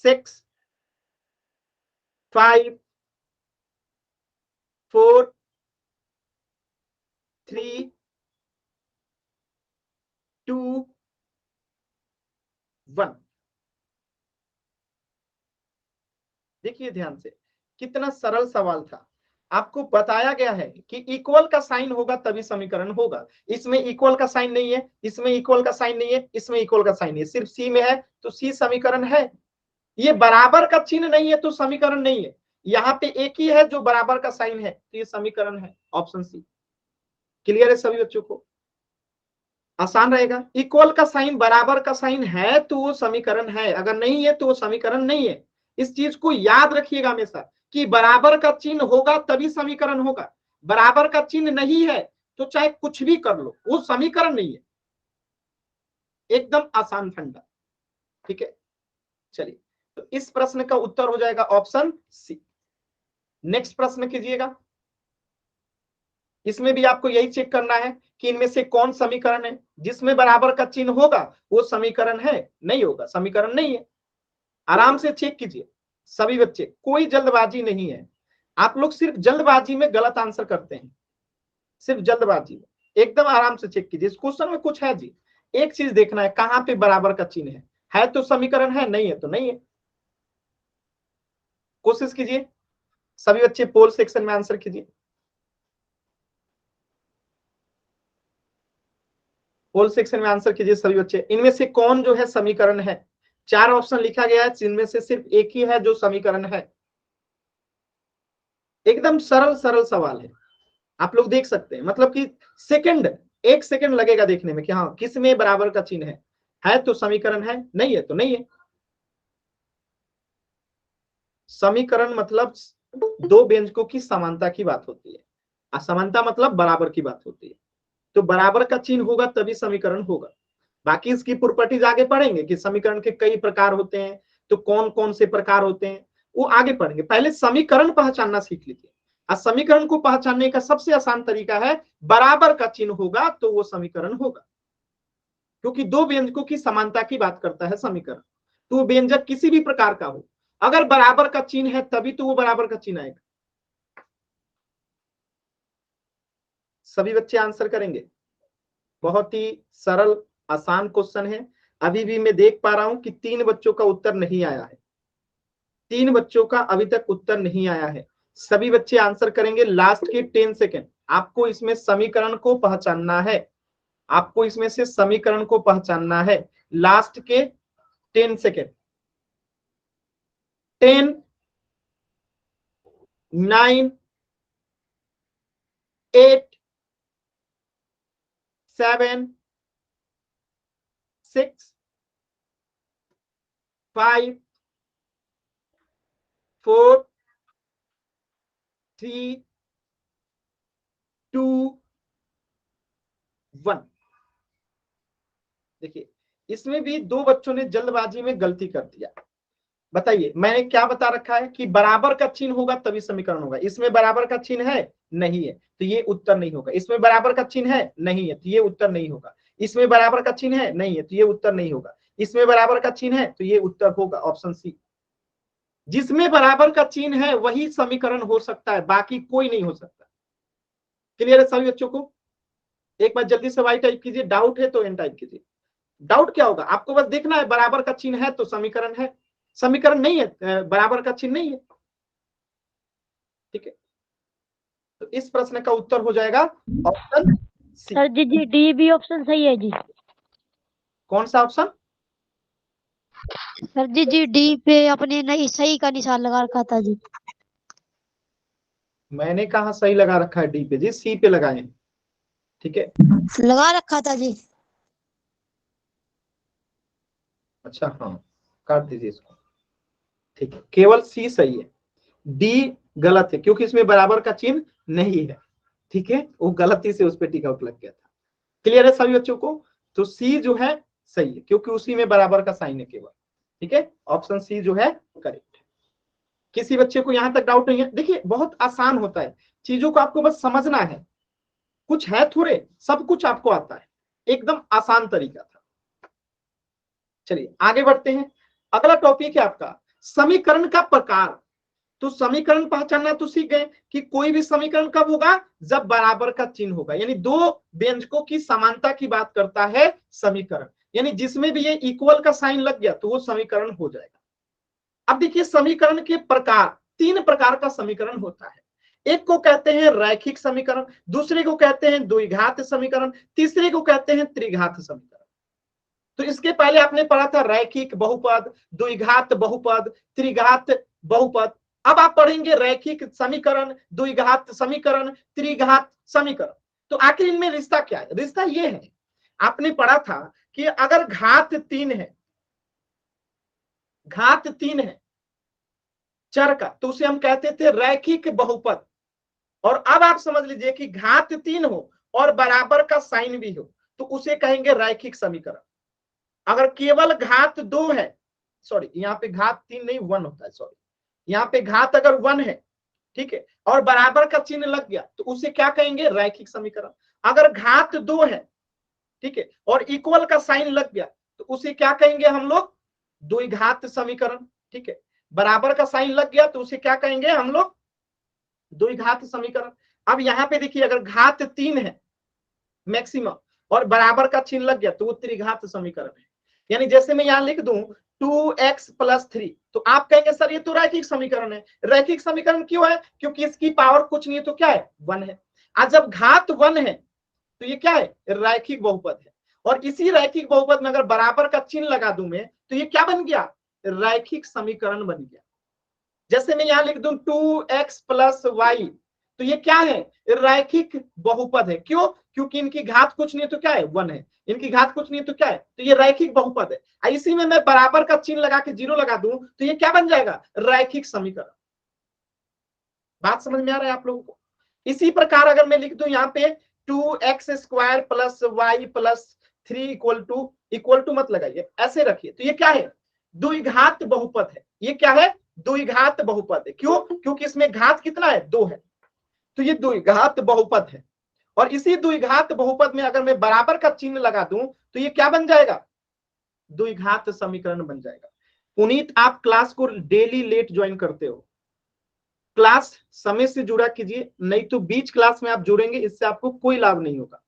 6, 5, 4, 3, 2, 1। देखिए ध्यान से, कितना सरल सवाल था। आपको बताया गया है कि इक्वल का साइन होगा तभी समीकरण होगा। इसमें इक्वल का साइन नहीं है, इसमें इक्वल का साइन नहीं है, इसमें इक्वल का साइन नहीं है, सिर्फ सी में है तो सी समीकरण है। ये बराबर का चिन्ह नहीं है तो समीकरण नहीं है। यहाँ पे एक ही है जो बराबर का साइन है तो ये समीकरण है, ऑप्शन सी। क्लियर है सभी बच्चों को? आसान रहेगा। इक्वल का साइन, बराबर का साइन है तो वो समीकरण है, अगर नहीं है तो वो समीकरण नहीं है। इस चीज को याद रखिएगा हमेशा कि बराबर का चिन्ह होगा तभी समीकरण होगा। बराबर का चिन्ह नहीं है तो चाहे कुछ भी कर लो, वो समीकरण नहीं है। एकदम आसान फंडा, ठीक है। चलिए, तो इस प्रश्न का उत्तर हो जाएगा ऑप्शन सी। नेक्स्ट प्रश्न कीजिएगा। इसमें भी आपको यही चेक करना है कि इनमें से कौन समीकरण है। जिसमें बराबर का चिन्ह होगा वो समीकरण है, नहीं होगा समीकरण नहीं है। आराम से चेक कीजिए सभी बच्चे, कोई जल्दबाजी नहीं है। आप लोग सिर्फ जल्दबाजी में गलत आंसर करते हैं, सिर्फ जल्दबाजी में। एकदम आराम से चेक कीजिए। इस क्वेश्चन में कुछ है जी, एक चीज देखना है कहां पे बराबर का चिन्ह है तो समीकरण है, नहीं है तो नहीं है। कोशिश कीजिए सभी बच्चे, पोल सेक्शन में आंसर कीजिए। पोल सेक्शन में आंसर कीजिए सभी बच्चे, इनमें से कौन जो है समीकरण है। 4 ऑप्शन लिखा गया है, जिनमें से सिर्फ एक ही है जो समीकरण है। एकदम सरल सरल सवाल है, आप लोग देख सकते हैं। मतलब कि सेकंड, 1 सेकंड लगेगा देखने में कि हाँ किस में बराबर का चिन्ह है तो समीकरण है, नहीं है तो नहीं है। समीकरण मतलब दो व्यंजकों की समानता की बात होती है, असमानता मतलब बराबर की बात होती है। तो बराबर का चिन्ह होगा तभी समीकरण होगा। बाकी इसकी प्रॉपर्टीज आगे पढ़ेंगे कि समीकरण के कई प्रकार होते हैं, तो कौन कौन से प्रकार होते हैं वो आगे पढ़ेंगे। पहले समीकरण पहचानना सीख लीजिए। और समीकरण को पहचानने का सबसे आसान तरीका है, बराबर का चिन्ह होगा तो वो समीकरण होगा, क्योंकि दो व्यंजकों की समानता की बात करता है समीकरण। तो वो व्यंजक किसी भी प्रकार का हो, अगर बराबर का चिन्ह है तभी तो वो बराबर का चिन्ह आएगा। सभी बच्चे आंसर करेंगे। बहुत ही सरल आसान क्वेश्चन है। अभी भी मैं देख पा रहा हूं कि 3 बच्चों का उत्तर नहीं आया है, 3 बच्चों का अभी तक उत्तर नहीं आया है। सभी बच्चे आंसर करेंगे। लास्ट के 10 सेकेंड, आपको इसमें समीकरण को पहचानना है, आपको इसमें से समीकरण को पहचानना है। लास्ट के 10 सेकेंड। 10, 9, 8, 7, 6, 5, 4, 3, 2, 1। देखिए इसमें भी 2 बच्चों ने जल्दबाजी में गलती कर दिया। बताइए मैंने क्या बता रखा है कि बराबर का चिन्ह होगा तभी समीकरण होगा। इसमें बराबर का चिन्ह है, नहीं है तो ये उत्तर नहीं होगा। इसमें बराबर का चिन्ह है, नहीं है तो ये उत्तर नहीं होगा। इसमें बराबर का चिन्ह है, नहीं है तो ये उत्तर नहीं होगा। इसमें बराबर का चिन्ह है तो ये उत्तर होगा ऑप्शन सी। जिसमें बराबर का चिन्ह है वही समीकरण हो सकता है, बाकी कोई नहीं हो सकता। क्लियर है सभी बच्चों को? एक बार जल्दी से वाई टाइप कीजिए, डाउट है तो एन टाइप कीजिए। डाउट क्या होगा, आपको बस देखना है बराबर का चिन्ह है तो समीकरण है, समीकरण नहीं है बराबर का चिन्ह नहीं है, ठीक है। तो इस प्रश्न का उत्तर हो जाएगा option C. Sir ji D B option सही है जी। कौन सा ऑप्शन? सर जी डी पे अपने नहीं सही का निशान लगा रखा था जी। मैंने कहा सही लगा रखा है डी पे जी, सी पे लगाए हैं। ठीक है, लगा रखा था जी। अच्छा हाँ, काट दीजिए इसको। ठीक है, केवल सी सही है, डी गलत है क्योंकि इसमें बराबर का चिन्ह नहीं है। ठीक है, वो गलती से उस पर टिक आउट लग गया था। क्लियर है सभी बच्चों को? तो सी जो है सही है क्योंकि उसी में बराबर का साइन है केवल। ठीक है, ऑप्शन सी जो है करेक्ट है। किसी बच्चे को यहां तक डाउट नहीं है? देखिए बहुत आसान होता है, चीजों को आपको बस समझना है, कुछ है थोड़े, सब कुछ आपको आता है, एकदम आसान तरीका था। चलिए आगे बढ़ते हैं। अगला टॉपिक है आपका समीकरण का प्रकार। तो समीकरण पहचानना तो सीख गए कि कोई भी समीकरण कब होगा, जब बराबर का चिन्ह होगा, यानी दो व्यंजकों की समानता की बात करता है समीकरण, यानी जिसमें भी ये इक्वल का साइन लग गया तो वो समीकरण हो जाएगा। अब देखिए समीकरण के प्रकार, तीन प्रकार का समीकरण होता है। एक को कहते हैं रैखिक समीकरण, दूसरे को कहते हैं द्विघात समीकरण, तीसरे को कहते हैं त्रिघात समीकरण। तो इसके पहले आपने पढ़ा था रैखिक बहुपद, द्विघात बहुपद, त्रिघात बहुपद। अब आप पढ़ेंगे रैखिक समीकरण, द्विघात समीकरण, त्रिघात समीकरण। तो आखिर इनमें रिश्ता क्या है? रिश्ता ये है, आपने पढ़ा था कि अगर घात 3 है, घात 3 है चर का, तो उसे हम कहते थे रैखिक बहुपद। और अब आप समझ लीजिए कि घात 3 हो और बराबर का साइन भी हो तो उसे कहेंगे रैखिक समीकरण। अगर केवल घात 2 है, सॉरी यहाँ पे घात 3 नहीं 1 होता है, सॉरी यहाँ पे घात अगर 1 है, ठीक है, और बराबर का चिन्ह लग गया तो उसे क्या कहेंगे? रैखिक समीकरण। अगर घात 2 है, ठीक है, और इक्वल का साइन लग गया तो उसे क्या कहेंगे हम लोग? द्विघात समीकरण। ठीक है, बराबर का साइन लग गया तो उसे क्या कहेंगे हम लोग? द्विघात समीकरण। अब यहाँ पे देखिए अगर घात 3 है मैक्सिमम और बराबर का चिन्ह लग गया तो वो त्रिघात समीकरण है। यानी जैसे मैं यहां लिख दूं 2x + 3, तो आप कहेंगे सर ये तो रैखिक समीकरण है। रैखिक समीकरण क्यों है? क्योंकि इसकी पावर कुछ नहीं है तो क्या है? 1 है। आज जब घात 1 है तो ये क्या है? रैखिक बहुपद है। और इसी रैखिक बहुपद में अगर बराबर का चिन्ह लगा दूं मैं तो ये क्या बन गया? रैखिक समीकरण बन गया। जैसे मैं यहां लिख दूं 2x + y, तो ये क्या है? रैखिक बहुपद है। क्यों? क्योंकि इनकी घात कुछ नहीं तो क्या है? 1 है। इनकी घात कुछ नहीं तो क्या है? तो ये रैखिक बहुपद है। इसी में मैं बराबर का चिन्ह लगा के 0 लगा दूं तो ये क्या बन जाएगा? रैखिक समीकरण। बात समझ में आ रहा है आप लोगों को? इसी प्रकार अगर मैं लिख दूं यहाँ पे 2x² + y + 3 इक्वल टू मत लगाइए, ऐसे रखिए, तो ये क्या है? द्विघात बहुपद है। ये क्या है? द्विघात बहुपद है। क्यों? क्योंकि इसमें घात कितना है? 2 है, तो ये द्विघात बहुपद है। और इसी द्विघात बहुपद में अगर मैं बराबर का चिन्ह लगा दूं तो ये क्या बन जाएगा? द्विघात समीकरण बन जाएगा। पुनीत आप क्लास को डेली लेट ज्वाइन करते हो, क्लास समय से जुड़ा कीजिए, नहीं तो बीच क्लास में आप जुड़ेंगे, इससे आपको कोई लाभ नहीं होगा।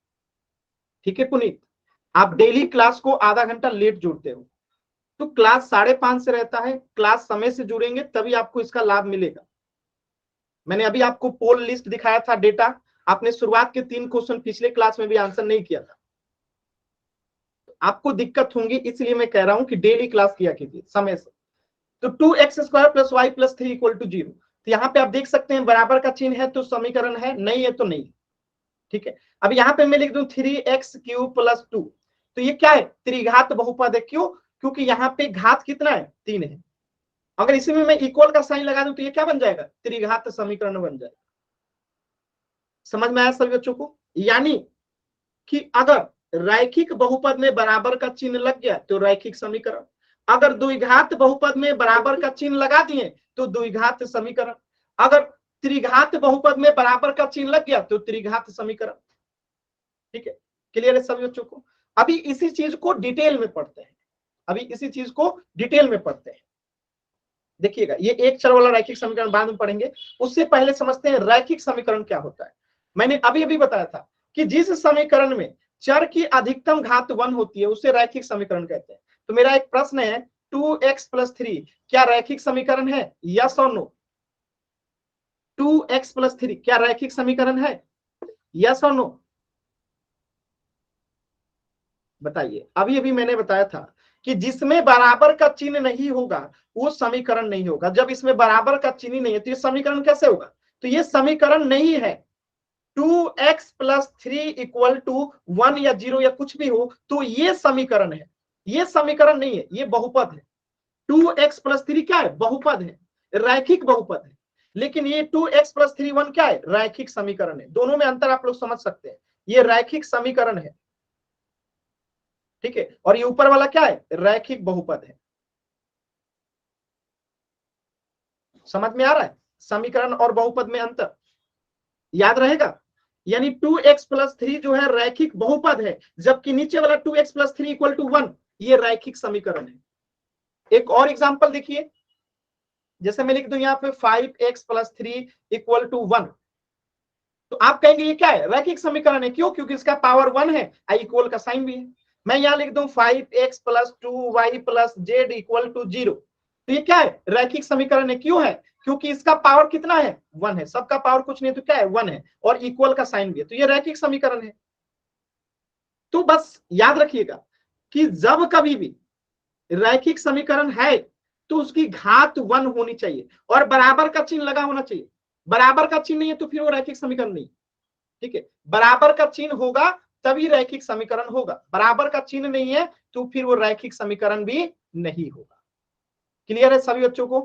ठीक है पुनीत, आप डेली क्लास को आधा घंटा लेट जुड़ते हो, तो क्लास 5:30 से रहता है, क्लास समय से जुड़ेंगे तभी आपको इसका लाभ मिलेगा। मैंने अभी आपको पोल लिस्ट दिखाया था डेटा, आपने शुरुआत के 3 क्वेश्चन पिछले क्लास में भी आंसर नहीं किया था, आपको दिक्कत होंगी, इसलिए मैं कह रहा हूं कि डेली क्लास किया कीजिए समय से। तो 2x² + y + 3 = 0, तो यहाँ पे आप देख सकते हैं बराबर का चिन्ह है तो समीकरण है, नहीं है तो नहीं। ठीक है, अब यहाँ पे मैं लिख दूं 3x³ + 2, तो ये क्या है? त्रिघात बहुपद है। क्यों? क्योंकि यहाँ पे घात कितना है? 3 है। अगर इसी में मैं इक्वल का साइन लगा दूं तो ये क्या बन जाएगा? त्रिघात समीकरण बन जाएगा। समझ में आया सभी बच्चों को? यानी कि अगर रैखिक बहुपद में बराबर का चिन्ह लग गया तो रैखिक समीकरण, अगर द्विघात बहुपद में बराबर का चिन्ह लगा दिए तो द्विघात समीकरण, अगर त्रिघात बहुपद में बराबर का चिन्ह लग गया तो त्रिघात समीकरण। ठीक है, क्लियर है सभी बच्चों को? अभी इसी चीज को डिटेल में पढ़ते हैं, अभी इसी चीज को डिटेल में पढ़ते हैं। देखिएगा, ये एक चर वाला रैखिक समीकरण बाद में पढ़ेंगे, उससे पहले समझते हैं रैखिक समीकरण क्या होता है। मैंने अभी अभी बताया था कि जिस समीकरण में चर की अधिकतम घात 1 होती है उसे रैखिक समीकरण कहते हैं। तो मेरा एक प्रश्न है, 2x + 3 क्या रैखिक समीकरण है? यस और नो? 2x + 3 क्या रैखिक समीकरण है? यस और नो? बताइए, अभी अभी मैंने बताया था कि जिसमें बराबर का चिन्ह नहीं होगा वो समीकरण नहीं होगा। जब इसमें बराबर का चिन्ह नहीं है तो ये समीकरण कैसे होगा? तो ये समीकरण नहीं है। 2x+3 इक्वल टू 1 या 0 या कुछ भी हो तो ये समीकरण है, ये समीकरण नहीं है, ये बहुपद है। 2x+3 क्या है? बहुपद है, रैखिक बहुपद है। लेकिन ये 2x+3 1 क्या है? रैखिक समीकरण है। दोनों में अंतर आप लोग समझ सकते हैं, ये रैखिक समीकरण है, ठीक है। और ये ऊपर वाला क्या है? रैखिक बहुपद है। समझ में आ रहा है समीकरण और बहुपद में अंतर? याद रहेगा। यानी 2x+3 जो है रैखिक बहुपद है, जबकि नीचे वाला 2x+3 इक्वल टू 1 ये रैखिक समीकरण है। एक और एग्जांपल देखिए, जैसे मैं लिख दूं यहाँ पे 5x+3 इक्वल टू 1, तो आप कहेंगे ये क्या है? रैखिक समीकरण है। क्यों? क्योंकि इसका पावर 1 है, आई इक्वल का साइन भी है। मैं यहाँ लिख दूं 5x+2y+z इक्वल टू 0, तो ये क्या है? रैखिक समीकरण है। क्यों है? क्योंकि इसका पावर कितना है? 1 है। सबका पावर कुछ नहीं तो क्या है? 1 है, और इक्वल का साइन भी है, तो ये रैखिक समीकरण है। तो बस याद रखिएगा कि जब कभी भी रैखिक समीकरण है तो उसकी घात 1 होनी चाहिए और बराबर का चिन्ह लगा होना चाहिए। बराबर का चिन्ह नहीं है तो फिर वो रैखिक समीकरण नहीं, ठीक है। बराबर का चिन्ह होगा तभी रैखिक समीकरण होगा, बराबर का चिन्ह नहीं है तो फिर वो रैखिक समीकरण भी नहीं होगा। क्लियर है सभी बच्चों को?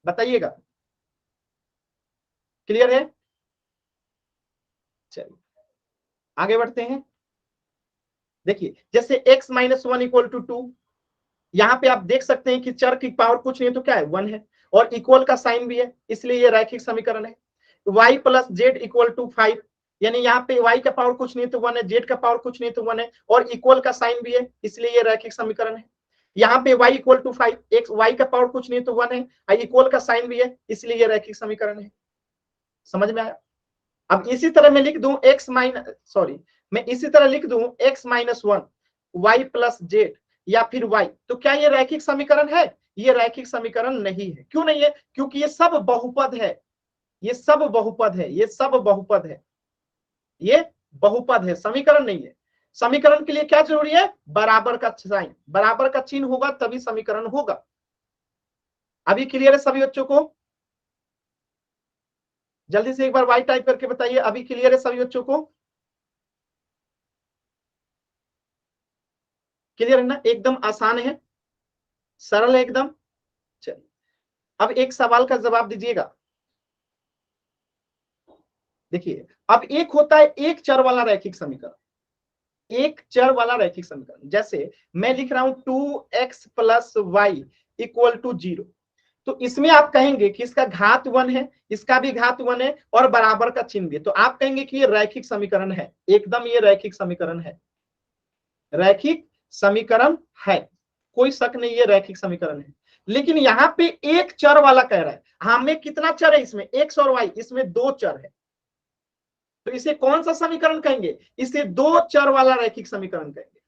बताइएगा, क्लियर है? चलिए आगे बढ़ते हैं। देखिए जैसे x-1 इक्वल टू 2, यहां पे आप देख सकते हैं कि चर की पावर कुछ नहीं है तो क्या है? 1 है, और इक्वल का साइन भी है, इसलिए ये रैखिक समीकरण है। y+z इक्वल टू 5, यानी यहाँ पे y का पावर कुछ नहीं तो 1 है, z का पावर कुछ नहीं तो 1 है, और इक्वल का साइन भी है, इसलिए ये रैखिक समीकरण है। यहाँ पे y equal to 5, x y का पावर कुछ नहीं तो 1 है, इक्वल का साइन भी है, इसलिए ये रैखिक समीकरण है। समझ में आया? अब इसी तरह मैं लिख दूं मैं इसी तरह लिख दूं x-1 y+z या फिर y, तो क्या ये रैखिक समीकरण है? ये रैखिक समीकरण नहीं है। क्यों नहीं है? क्योंकि ये सब बहुपद है, ये सब बहुपद है, ये सब बहुपद है, ये बहुपद है, समीकरण नहीं है। समीकरण के लिए क्या जरूरी है? बराबर का साइन, बराबर का चिन्ह होगा तभी समीकरण होगा। अभी क्लियर है सभी बच्चों को? जल्दी से एक बार वाई टाइप करके बताइए, अभी क्लियर है सभी बच्चों को? क्लियर है ना? एकदम आसान है, सरल है एकदम। चलिए अब एक सवाल का जवाब दीजिएगा। देखिए अब एक होता है एक चर वाला रैखिक समीकरण, एक चर वाला रैखिक समीकरण। जैसे मैं लिख रहा हूं 2x+y इक्वल टू 0, तो इसमें आप कहेंगे कि इसका घात 1 है, इसका भी घात 1 है, और बराबर का चिन्ह भी, तो आप कहेंगे कि ये रैखिक समीकरण है। एकदम ये रैखिक समीकरण है, रैखिक समीकरण है, कोई शक नहीं, ये रैखिक समीकरण है। लेकिन यहाँ पे एक चर वाला कह रहा है, हमें कितना चर है इसमें? x और y, इसमें दो चर है, तो इसे कौन सा समीकरण कहेंगे? इसे दो चर वाला रैखिक समीकरण कहेंगे।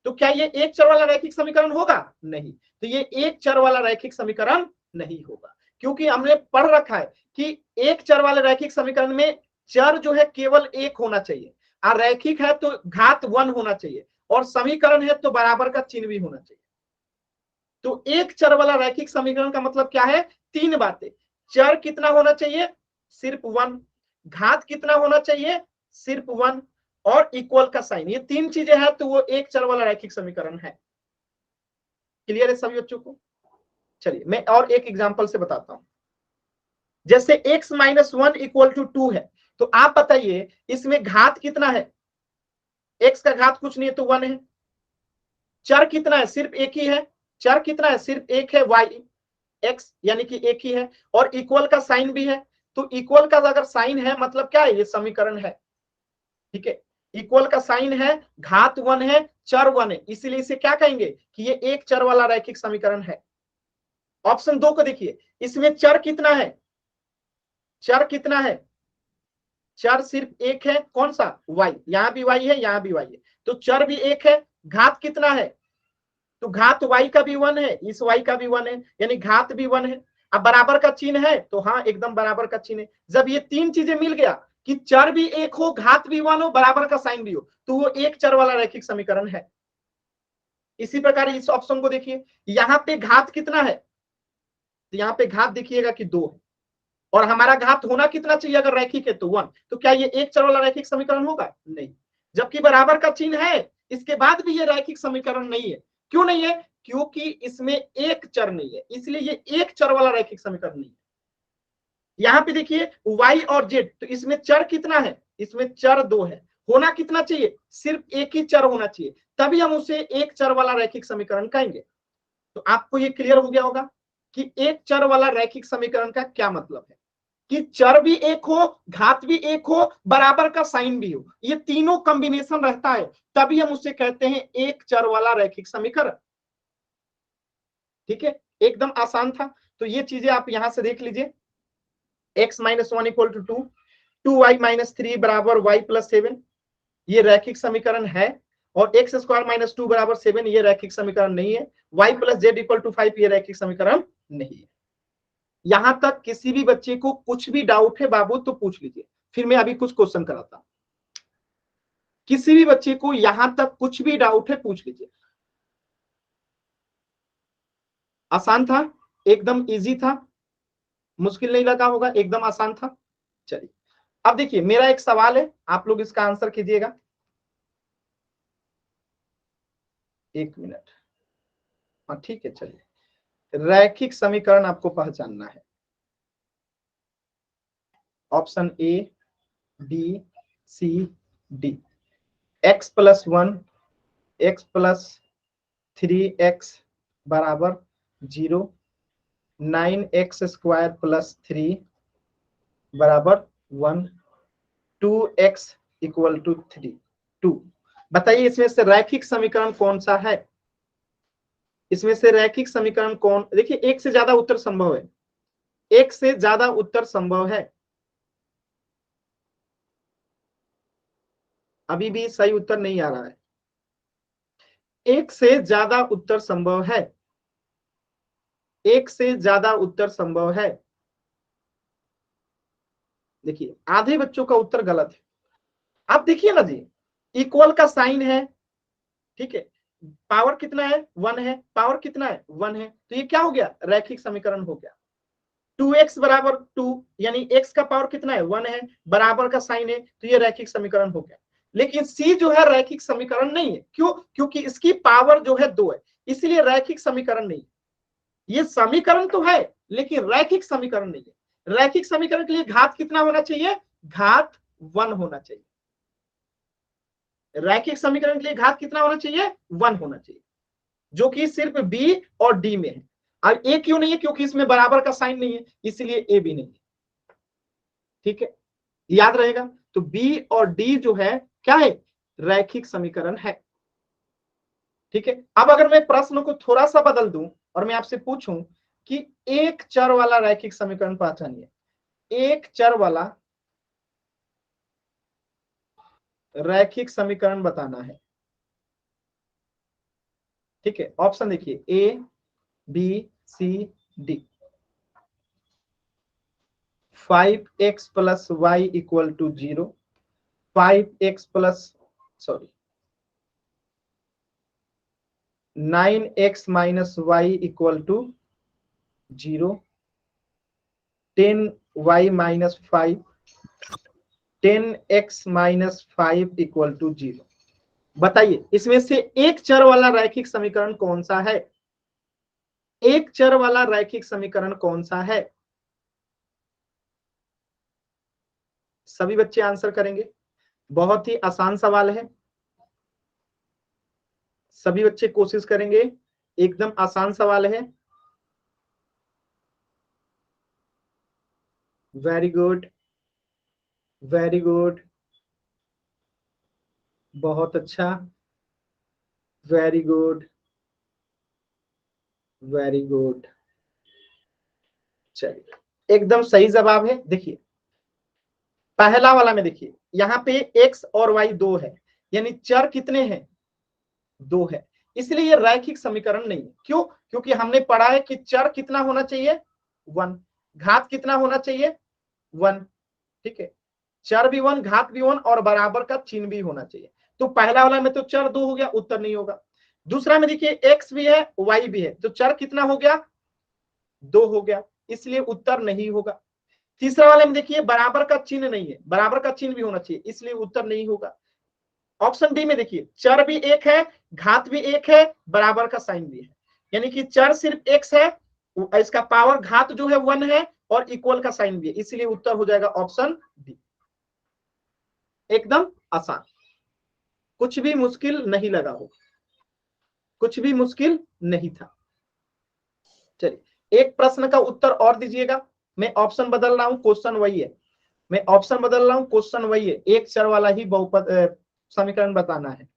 तो क्या ये एक चर वाला रैखिक समीकरण होगा? नहीं, तो ये एक चर वाला रैखिक समीकरण नहीं होगा, क्योंकि हमने पढ़ रखा है कि एक चर वाले रैखिक समीकरण में चर जो है केवल एक होना चाहिए, और रैखिक है तो घात 1 होना चाहिए, और समीकरण है तो बराबर का चिन्ह भी होना चाहिए। तो एक चर वाला रैखिक समीकरण का मतलब क्या है? तीन बातें। चर कितना होना चाहिए? सिर्फ 1। घात कितना होना चाहिए? सिर्फ 1। और इक्वल का साइन, ये तीन चीजें हैं तो वो एक चर वाला रैखिक समीकरण है। क्लियर है सभी बच्चों को? चलिए मैं और एक एग्जांपल से बताता हूं। जैसे x-1 इक्वल टू 2 है, तो आप बताइए इसमें घात कितना है? x का घात कुछ नहीं है तो 1 है। चर कितना है? सिर्फ एक ही है। चर कितना है? सिर्फ एक है, y x, यानी कि एक ही है, और इक्वल का साइन भी है। तो इक्वल का अगर साइन है मतलब क्या है? ये समीकरण है, ठीक है। इक्वल का साइन है, घात 1 है, चर 1 है, इसीलिए इसे क्या कहेंगे कि ये एक चर वाला रैखिक समीकरण है। ऑप्शन 2 को देखिए, इसमें चर कितना है? चर कितना है? चर सिर्फ एक है, कौन सा? y, यहां भी y है, यहां भी y है, तो चर भी एक है। घात कितना है? तो घात y का भी 1 है, इस y का भी 1 है, यानी घात भी 1 है। अब बराबर का चिन्ह है तो हाँ एकदम बराबर का चिन्ह है। जब ये तीन चीजें मिल गया कि चर भी एक हो, घात भी वन हो, बराबर का साइन भी हो, तो वो एक चर वाला रैखिक समीकरण है। इसी प्रकार इस ऑप्शन को देखिए, यहां पे घात कितना है, तो यहाँ पे घात देखिएगा कि 2 है, और हमारा घात होना कितना चाहिए अगर रैखिक है तो 1, तो क्या ये एक चर वाला रैखिक समीकरण होगा? नहीं। जबकि बराबर का चिन्ह है, इसके बाद भी ये रैखिक समीकरण नहीं है। क्यों नहीं है? क्योंकि इसमें एक चर नहीं है, इसलिए ये एक चर वाला रैखिक समीकरण नहीं है। यहाँ पे देखिए y और z, तो इसमें चर कितना है? इसमें चर 2 है। होना कितना चाहिए? सिर्फ एक ही चर होना चाहिए, तभी हम उसे एक चर वाला रैखिक समीकरण कहेंगे। तो आपको ये क्लियर हो गया होगा कि एक चर वाला रैखिक समीकरण का क्या मतलब है, कि चर भी एक हो, घात भी एक हो, बराबर का साइन भी हो, ये तीनों कॉम्बिनेशन रहता है, तभी हम उसे कहते हैं एक चर वाला रैखिक समीकरण। ठीक है, एकदम आसान था। तो ये चीजें आप यहां से देख लीजिए, x minus 1 equal to 2, 2y minus 3 बराबर y प्लस 7, ये रैखिक समीकरण है। और एक्स स्क्वायर माइनस 2 बराबर 7, ये रैखिक समीकरण नहीं है। y plus Z equal to 5, ये रैखिक समीकरण नहीं है। यहां तक किसी भी बच्चे को कुछ भी डाउट है बाबू तो पूछ लीजिए, फिर मैं अभी कुछ क्वेश्चन कराता हूं। किसी भी बच्चे को यहां तक कुछ भी डाउट है पूछ लीजिए। आसान था, एकदम इजी था, मुश्किल नहीं लगा होगा, एकदम आसान था। चलिए अब देखिए, मेरा एक सवाल है, आप लोग इसका आंसर कीजिएगा। 1 मिनट। हाँ ठीक है, चलिए। रैखिक समीकरण आपको पहचानना है। Option A, B, C, D. x plus 1, x plus 3x बराबर 0, 9x स्क्वायर प्लस 3 बराबर 1, 2x इक्वल टू 3, 2। बताइए इसमें से रैखिक समीकरण कौन सा है? इसमें से रैखिक समीकरण कौन, देखिए एक से ज्यादा उत्तर संभव है, एक से ज्यादा उत्तर संभव है। अभी भी सही उत्तर नहीं आ रहा है, एक से ज्यादा उत्तर संभव है, एक से ज्यादा उत्तर संभव है। देखिए आधे बच्चों का उत्तर गलत है। आप देखिए ना जी, इक्वल का साइन है, ठीक है, पावर कितना है? 1 है, पावर कितना है? 1 है, तो ये क्या हो गया? रैखिक समीकरण हो गया। 2x बराबर 2, यानी x का पावर कितना है? 1 है, बराबर का साइन है, तो ये रैखिक समीकरण हो गया। लेकिन c जो है रैखिक समीकरण नहीं है। क्यों? क्योंकि इसकी पावर जो है 2 है, इसलिए रैखिक समीकरण नहीं है। ये समीकरण तो है लेकिन रैखिक समीकरण नहीं है। रैखिक समीकरण के लिए घात कितना होना चाहिए? घात 1 होना चाहिए। रैखिक समीकरण के लिए घात कितना होना चाहिए? 1 होना चाहिए, जो कि सिर्फ बी और डी में है। अब ए क्यों नहीं है? क्योंकि इसमें बराबर का साइन नहीं है, इसलिए ए भी नहीं है। ठीक है, याद रहेगा। तो बी और डी जो है क्या है? रैखिक समीकरण है। ठीक है, अब अगर मैं प्रश्न को थोड़ा सा बदल दूं और मैं आपसे पूछूं कि एक चर वाला रैखिक समीकरण पहचानिए, एक चर वाला रैखिक समीकरण बताना है। ठीक है, ऑप्शन देखिए, A, B, C, D. 5x plus y equal to 0, 5x plus, sorry, 9x minus y equal to 0, 10y minus 5, 10x minus 5 equal to 0। बताइए इसमें से एक चर वाला रैखिक समीकरण कौन सा है? एक चर वाला रैखिक समीकरण कौन सा है? सभी बच्चे आंसर करेंगे, बहुत ही आसान सवाल है, सभी बच्चे कोशिश करेंगे, एकदम आसान सवाल है। वेरी गुड, वेरी गुड, बहुत अच्छा, वेरी गुड, वेरी गुड। चलिए एकदम सही जवाब है। देखिए पहला वाला में देखिए, यहाँ पे x और y 2 है, यानी चर कितने हैं? 2 है, इसलिए ये रैखिक समीकरण नहीं है। क्यों? क्योंकि हमने पढ़ा है कि चर कितना होना चाहिए? 1, घात कितना होना चाहिए? 1। ठीक है, चर भी 1, घात भी 1 और बराबर का चिन्ह भी होना चाहिए। तो पहला वाला में तो चर 2 हो गया, उत्तर नहीं होगा। दूसरा में देखिए x भी है y भी है, तो चर कितना हो गया, 2 हो गया, इसलिए उत्तर नहीं होगा। तीसरा वाले में देखिए बराबर का चिन्ह नहीं है, बराबर का चिन्ह भी होना चाहिए, इसलिए उत्तर नहीं होगा। ऑप्शन डी में देखिए चर भी 1 है, घात भी 1 है, बराबर का साइन भी है, यानी कि चर सिर्फ x है, इसका पावर घात जो है 1 है और इक्वल का साइन भी है, इसलिए उत्तर हो जाएगा ऑप्शन डी। एकदम आसान, कुछ भी मुश्किल नहीं लगा हो, कुछ भी मुश्किल नहीं था। चलिए एक प्रश्न का उत्तर और दीजिएगा, मैं ऑप्शन बदल रहा हूं, क्वेश्चन वही है, मैं ऑप्शन बदल रहा हूं, क्वेश्चन वही है, एक चर वाला ही बहुपद समीकरण बताना है।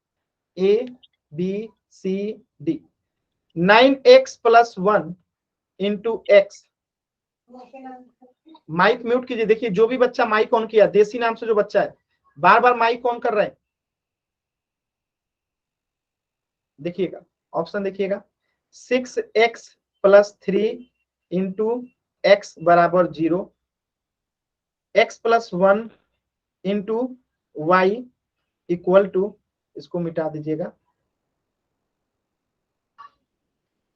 A B C D, 9x + 1 × x। Mic mute कीजिए, देखिए जो भी बच्चा माइक ऑन किया, देसी नाम से जो बच्चा है बार बार माइक ऑन कर रहे हैं, देखिएगा ऑप्शन देखिएगा, 6x + 3 × x = 0, x + 1 × y = इसको मिटा दीजिएगा,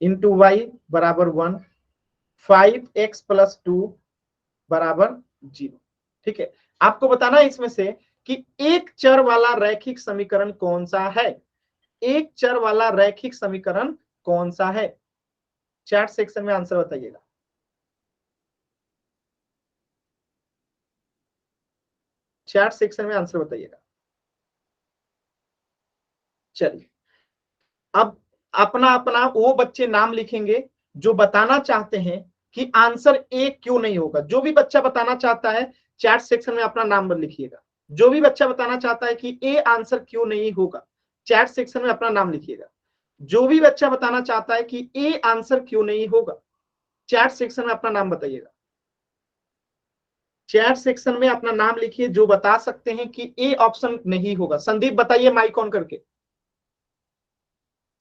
× y = 1, 5x + 2 = 0। ठीक है, आपको बताना है इसमें से कि एक चर वाला रैखिक समीकरण कौन सा है, एक चर वाला रैखिक समीकरण कौन सा है। चैट सेक्शन में आंसर बताइएगा, चैट सेक्शन में आंसर बताइएगा। चलिए अब अपना अपना वो बच्चे नाम लिखेंगे जो बताना चाहते हैं कि आंसर ए क्यों नहीं होगा। जो भी बच्चा बताना चाहता है चैट सेक्शन में अपना नाम लिखिएगा, जो भी बच्चा बताना चाहता है कि ए आंसर क्यों नहीं होगा, चैट सेक्शन में अपना नाम लिखिएगा। जो भी बच्चा बताना चाहता है कि ए आंसर क्यों नहीं होगा, चैट सेक्शन में अपना नाम बताइएगा, चैट सेक्शन में अपना नाम लिखिए जो बता सकते हैं कि ए ऑप्शन नहीं होगा। संदीप बताइए माइक ऑन करके,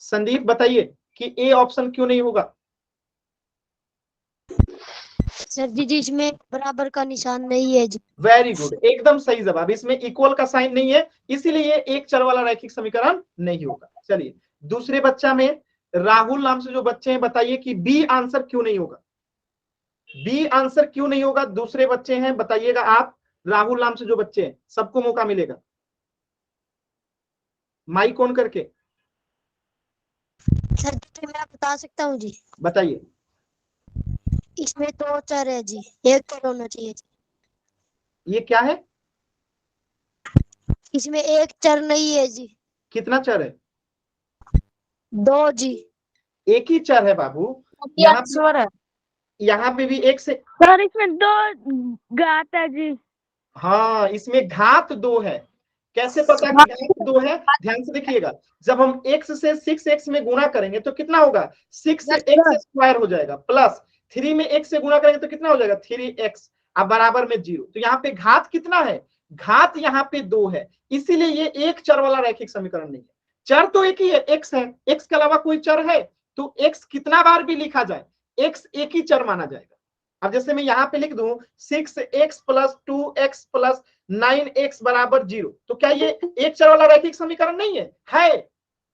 संदीप बताइए कि ए ऑप्शन क्यों नहीं होगा। सर जी इसमें बराबर का निशान नहीं है जी। वेरी गुड, एकदम सही जवाब, इसमें इक्वल का साइन नहीं है, इसीलिए एक चर वाला रैखिक समीकरण नहीं होगा। चलिए दूसरे बच्चा में राहुल नाम से जो बच्चे हैं बताइए कि बी आंसर क्यों नहीं होगा, बी आंसर क्यों नहीं होगा। दूसरे बच्चे हैं बताइएगा आप, राहुल नाम से जो बच्चे हैं सबको मौका मिलेगा माइक ऑन करके। सर जी मैं बता सकता हूँ जी, बताइए। इसमें 2 चर है जी, एक चर होना चाहिए जी। ये क्या है, इसमें एक चर नहीं है जी। कितना चर है, 2 जी। एक ही चर है बाबू, यहाँ पे भी एक से सर इसमें 2 घात है जी। हाँ इसमें घात 2 है, कैसे पता कि घात 2 है, ध्यान से देखिएगा, जब हम x से 6x में गुणा करेंगे तो कितना होगा, 6x² हो जाएगा, प्लस 3 में x से गुणा करेंगे तो कितना हो जाएगा 3x, अब बराबर में 0। तो यहाँ पे घात कितना है, घात यहाँ पे 2 है, इसीलिए ये एक चर वाला रैखिक समीकरण नहीं है। चर तो एक ही है, x है, x के अलावा कोई चर है तो x कितना बार भी लिखा जाए x एक ही चर माना जाएगा। अब जैसे मैं यहाँ पे लिख दूं 6x + 2x + 9x = 0, तो क्या ये एक चर वाला रैखिक समीकरण नहीं है, है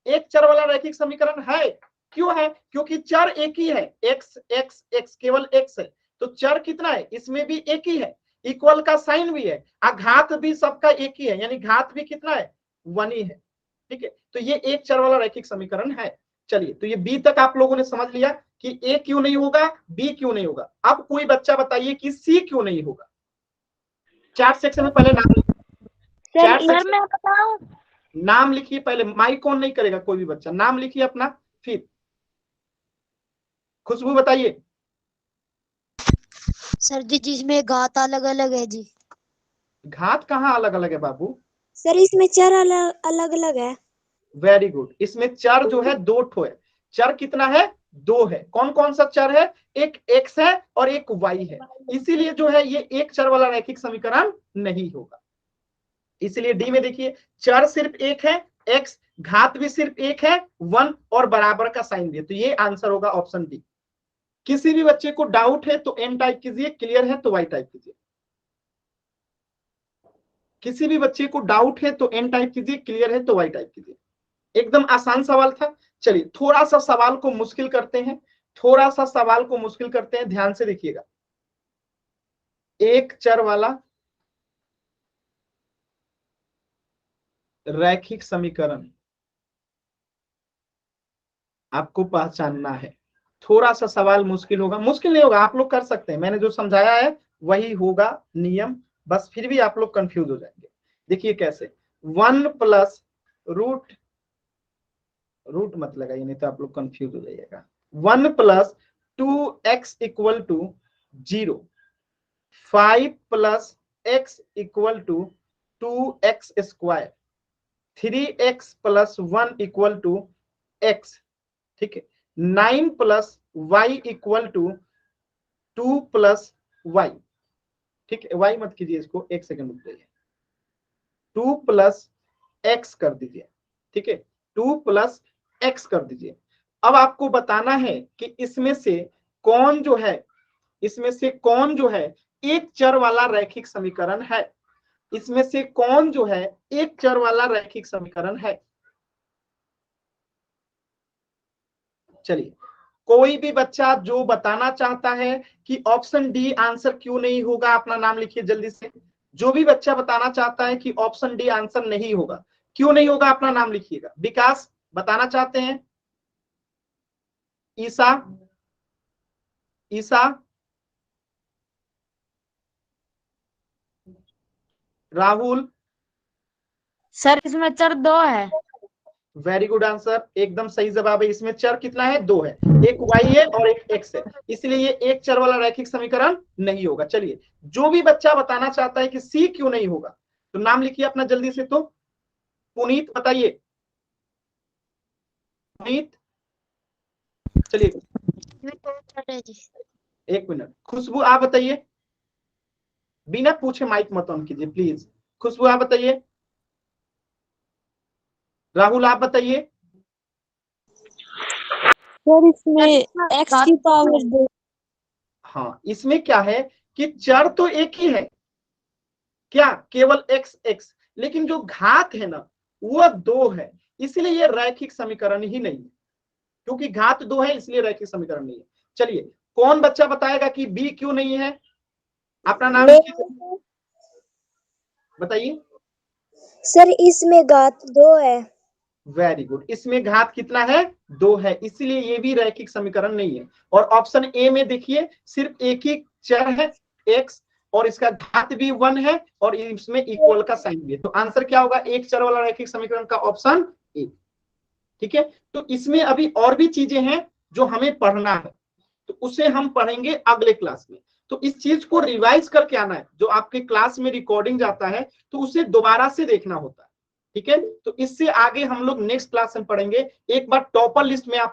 एक चर वाला रैखिक समीकरण है। क्यों है, क्योंकि चर एक ही है, x x x केवल x है, तो चर कितना है, इसमें भी एक ही है, इक्वल का साइन भी है, घात भी सबका एक ही है, यानी घात भी कितना है 1 ही है। ठीक है, तो ये एक चर वाला रैखिक समीकरण है। चलिए तो ये बी तक आप लोगों ने समझ लिया कि ए क्यों नहीं होगा, बी क्यों नहीं होगा। अब कोई बच्चा बताइए कि सी क्यों नहीं होगा। चैट सेक्शन में पहले नाम सर इधर मैं बताऊं, नाम लिखिए, पहले माइक ऑन नहीं करेगा कोई भी बच्चा, नाम लिखिए अपना, फिर खुशबू बताइए। सर जी इसमें घात अलग अलग है जी। घात कहाँ अलग अलग है बाबू, सर इसमें चर अलग अलग है। वेरी गुड, इसमें चर जो है 2 ठो है, चर कितना है 2 है। कौन कौन सा चर है, एक x है और एक y है, इसीलिए जो है ये एक चर वाला रैखिक समीकरण नहीं होगा। इसलिए डी में देखिए चर सिर्फ एक है x, घात भी सिर्फ एक है 1 और बराबर का साइन भी है, तो ये आंसर होगा ऑप्शन डी। किसी भी बच्चे को डाउट है तो एन टाइप कीजिए, क्लियर है तो वाई टाइप कीजिए। किसी भी बच्चे को डाउट है तो एन टाइप कीजिए, क्लियर है तो वाई टाइप कीजिए। एकदम आसान सवाल था। चलिए थोड़ा सा सवाल को मुश्किल करते हैं, थोड़ा सा सवाल को मुश्किल करते हैं, ध्यान से देखिएगा। एक चर वाला रैखिक समीकरण आपको पहचानना है। थोड़ा सा सवाल मुश्किल होगा, मुश्किल नहीं होगा, आप लोग कर सकते हैं, मैंने जो समझाया है वही होगा नियम, बस फिर भी आप लोग कंफ्यूज हो जाएंगे। देखिए कैसे, 1 प्लस रूट मत लगाइए नहीं तो आप लोग कंफ्यूज हो जाइएगा। 1 plus 2x equal to 0, 5 plus x equal to 2x square, 3x plus 1 equal to x, ठीक है। 9 plus y equal to 2 plus y, ठीक है। y मत कीजिए इसको, एक सेकंड रुक जाइए, 2 प्लस x कर दीजिए, ठीक है, 2 प्लस x कर दीजिए। अब आपको बताना है कि इसमें से कौन जो है, इसमें से कौन जो है एक चर वाला रैखिक समीकरण है, इसमें से कौन जो है एक चर वाला रैखिक समीकरण है। चलिए कोई भी बच्चा जो बताना चाहता है कि ऑप्शन डी आंसर क्यों नहीं होगा, अपना नाम लिखिए जल्दी से। जो भी बच्चा बताना चाहता है कि ऑप्शन डी आंसर नहीं होगा, क्यों नहीं होगा, अपना नाम लिखिएगा। विकास बताना चाहते हैं, ईसा, ईसा, राहुल। सर इसमें चर 2 है। वेरी गुड आंसर, एकदम सही जवाब है। इसमें चर कितना है, 2 है, एक y है और एक x है, इसलिए ये एक चर वाला रैखिक समीकरण नहीं होगा। चलिए जो भी बच्चा बताना चाहता है कि सी क्यों नहीं होगा तो नाम लिखिए अपना जल्दी से। तो पुनीत बताइए, पुनीत। चलिए इसमें 2 चर है जी। एक मिनट, खुशबू आप बताइए, बिना पूछे माइक मत ऑन कीजिए प्लीज। खुशबू आप बताइए, राहुल आप बताइए। सर इसमें x की पावर 2। हाँ इसमें क्या है कि चर तो एक ही है, क्या केवल x x, लेकिन जो घात है ना वो 2 है, इसलिए ये रैखिक समीकरण ही नहीं है। क्योंकि घात 2 है इसलिए रैखिक समीकरण नहीं है। चलिए कौन बच्चा बताएगा कि बी क्यों नहीं है, अपना नाम लिखिए, बताइए। सर इसमें घात 2 है। वेरी गुड, इसमें घात कितना है, 2 है, इसलिए ये भी रैखिक समीकरण नहीं है। और ऑप्शन ए में देखिए सिर्फ एक ही चर है x और इसका घात भी 1 है और इसमें इक्वल का साइन भी है, तो आंसर क्या होगा, एक चर वाला रैखिक समीकरण का ऑप्शन ए, ठीक है। तो इसमें अभी और भी चीजें हैं जो हमें पढ़ना है, तो उसे हम पढ़ेंगे अगले क्लास में। तो इस चीज को रिवाइज करके आना है, जो आपके क्लास में रिकॉर्डिंग जाता है तो उसे दोबारा से देखना होता है, ठीक है। तो इससे आगे हम लोग नेक्स्ट क्लास में पढ़ेंगे। एक बार टॉपर लिस्ट में आप